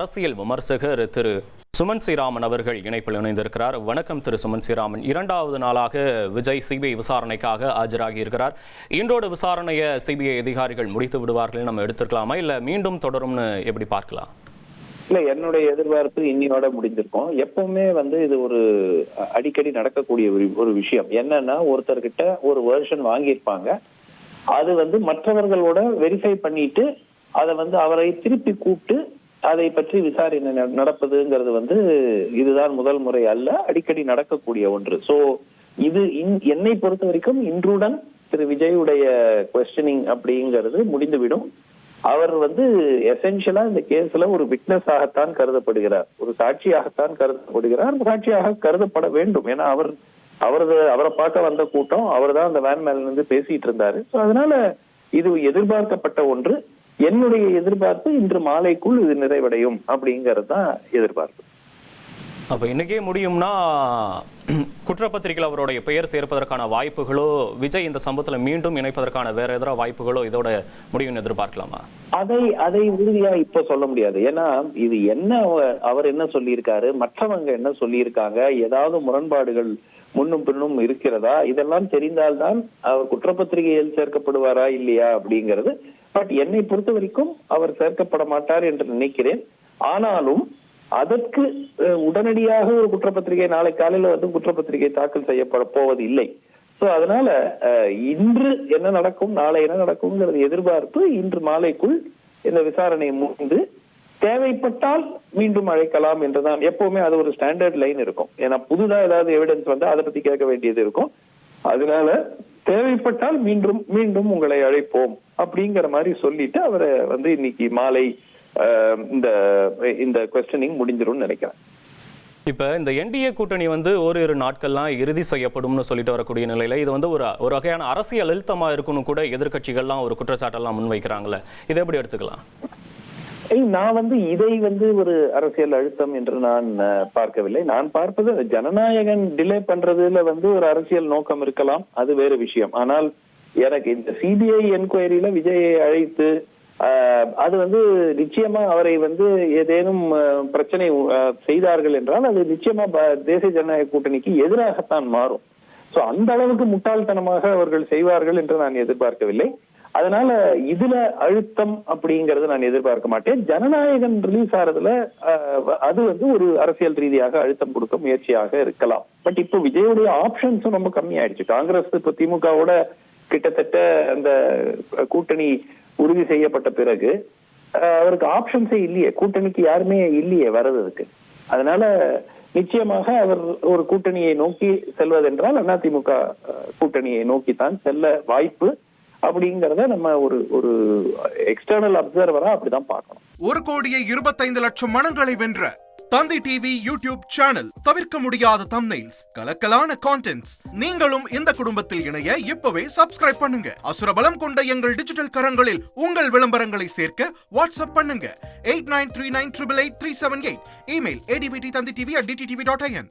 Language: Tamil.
அரசியல் விமர்சகர் திரு சுமன் ஸ்ரீராமன் அவர்கள் இணைப்பில் இணைந்திருக்கிறார். வணக்கம் திரு சுமன் ஸ்ரீராமன். இரண்டாவது நாளாக விஜய் சிபிஐ விசாரணைக்காக ஆஜராகி இருக்கிறார். இன்றோடு விசாரணையை சிபிஐ அதிகாரிகள் முடித்து விடுவார்கள் நம்ம எடுத்துக்கலாமா, இல்ல மீண்டும் தொடரும்னு எப்படி பார்க்கலாம்? இல்ல, என்னுடைய எதிர்பார்ப்பு இன்னியோட முடிஞ்சிருக்கும். எப்பவுமே இது ஒரு அடிக்கடி நடக்கக்கூடிய ஒரு விஷயம். என்னன்னா, ஒருத்தர்கிட்ட ஒரு வெர்ஷன் வாங்கியிருப்பாங்க, அது மற்றவர்களோட வெரிஃபை பண்ணிட்டு அதை அவரை திருப்பி கூப்பிட்டு அதை பற்றி விசாரணை நடப்பதுங்கிறது இதுதான் முதல் முறை அல்ல, அடிக்கடி நடக்கக்கூடிய ஒன்று. சோ இது என்னை பொறுத்த வரைக்கும் இன்றுடன் திரு விஜயுடைய குவெஸ்டனிங் அப்படிங்கிறது முடிந்துவிடும். அவர் எசென்ஷியலா இந்த கேஸ்ல ஒரு விட்னஸ் ஆகத்தான் கருதப்படுகிறார், ஒரு சாட்சியாகத்தான் கருதப்படுகிறார், சாட்சியாக கருதப்பட வேண்டும். ஏன்னா அவரை பார்க்க வந்த கூட்டம், அவர் தான் அந்த வேன் மேல இருந்து பேசிட்டு இருந்தாரு. அதனால இது எதிர்பார்க்கப்பட்ட ஒன்று. என்னுடைய எதிர்பார்ப்பு இன்று மாலைக்குள் இது நிறைவடையும் அப்படிங்கிறது தான் எதிர்பார்ப்பு. அப்ப இன்னைக்கே முடியும்னா குற்றப்பத்திரிகையில் அவருடைய பெயர் சேர்ப்பதற்கான வாய்ப்புகளோ, விஜய் இந்த சம்பவத்துல மீண்டும் இணைப்பதற்கான வேற எதிராக வாய்ப்புகளோ இதோட முடியும் எதிர்பார்க்கலாமா? அதை உறுதியா இப்ப சொல்ல முடியாது. ஏன்னா இது என்ன, அவர் என்ன சொல்லியிருக்காரு, மற்றவங்க என்ன சொல்லியிருக்காங்க, ஏதாவது முரண்பாடுகள் முன்னும் பின்னும் இருக்கிறதா, இதெல்லாம் தெரிந்தால்தான் அவர் குற்றப்பத்திரிகையில் சேர்க்கப்படுவாரா இல்லையா அப்படிங்கிறது. பட் என்னை பொறுத்த வரைக்கும் அவர் சேர்க்கப்பட மாட்டார் என்று நினைக்கிறேன். ஆனாலும் அதற்கு உடனடியாக ஒரு குற்றப்பத்திரிகை நாளை காலையில குற்றப்பத்திரிகை தாக்கல் செய்யப்பட போவது இல்லை. சோ அதனால இன்று என்ன நடக்கும், நாளை என்ன நடக்கும்ங்கிறது எதிர்பார்ப்பு. இன்று மாலைக்குள் இந்த விசாரணை முடிந்து தேவைப்பட்டால் மீண்டும் அழைக்கலாம் என்றுதான். எப்பவுமே அது ஒரு ஸ்டாண்டர்ட் லைன் இருக்கும். ஏன்னா புதுதா ஏதாவது எவிடன்ஸ் அதை பத்தி கேட்க வேண்டியது இருக்கும். அதனால தேவைப்பட்டால் மீண்டும் மீண்டும் உங்களை அழைப்போம் அப்படிங்கிற மாதிரி சொல்லிட்டு அவரை இன்னைக்கு மாலை இந்த குவெஸ்டனிங் முடிஞ்சிரும்னு நினைக்கிறேன். இப்ப இந்த என்டிஏ கூட்டணி ஓரிரு நாட்கள்லாம் இறுதி செய்யப்படும்னு சொல்லிட்டு வரக்கூடிய நிலையில இது ஒரு வகையான அரசியல் அழுத்தமா இருக்குன்னு கூட எதிர்கட்சிகள்லாம் ஒரு குற்றச்சாட்டெல்லாம் முன்வைக்கிறாங்களே, இதை எப்படி எடுத்துக்கலாம்? நான் இதை ஒரு அரசியல் அழுத்தம் என்று நான் பார்க்கவில்லை. நான் பார்ப்பது ஜனநாயகன் டிலே பண்றதுல ஒரு அரசியல் நோக்கம் இருக்கலாம், அது வேறு விஷயம். ஆனால் எனக்கு இந்த சிபிஐ என்கொயரியில விஜயை அழைத்து அது நிச்சயமா அவரை ஏதேனும் பிரச்சனை செய்தார்கள் என்றால் அது நிச்சயமா தேசிய ஜனநாயக கூட்டணிக்கு எதிராகத்தான் மாறும். சோ அந்த அளவுக்கு முட்டாள்தனமாக அவர்கள் செய்வார்கள் என்று நான் எதிர்பார்க்கவில்லை. அதனால இதுல அழுத்தம் அப்படிங்கறது நான் எதிர்பார்க்க மாட்டேன். ஜனநாயகன் ரிலீஸ் ஆறதுல அது ஒரு அரசியல் ரீதியாக அழுத்தம் கொடுக்க முயற்சியாக இருக்கலாம். பட் இப்போ விஜயுடைய ஆப்ஷன்ஸும் ரொம்ப கம்மியாயிடுச்சு. காங்கிரஸ் இப்போ திமுகவோட கிட்டத்தட்ட அந்த கூட்டணி உறுதி செய்யப்பட்ட பிறகு அவருக்கு ஆப்ஷன்ஸே இல்லையே, கூட்டணிக்கு யாருமே இல்லையே வர்றதுக்கு. அதனால நிச்சயமாக அவர் ஒரு கூட்டணியை நோக்கி செல்வதென்றால் அதிமுக கூட்டணியை நோக்கித்தான் செல்ல வாய்ப்பு அப்படிங்கறத நம்ம ஒரு எக்ஸ்டர்னல் அப்சர்வரா அப்படிதான் பார்க்கணும். 1,25,00,000 மனங்களை வென்ற தந்தி டிவி யூடியூப் சேனல். தவிர்க்க முடியாத தம்ப்நெயில்ஸ், கலக்கலான கான்டென்ட்ஸ். நீங்களும் இந்த குடும்பத்தில் இணைய இப்பவே சப்ஸ்கிரைப் பண்ணுங்க. அசுரபலம் கொண்ட எங்கள் டிஜிட்டல் கரங்களில் உங்கள் விளம்பரங்களை சேர்க்க வாட்ஸ்அப் பண்ணுங்க. 8939888378. Email advttanditv@dttv.in.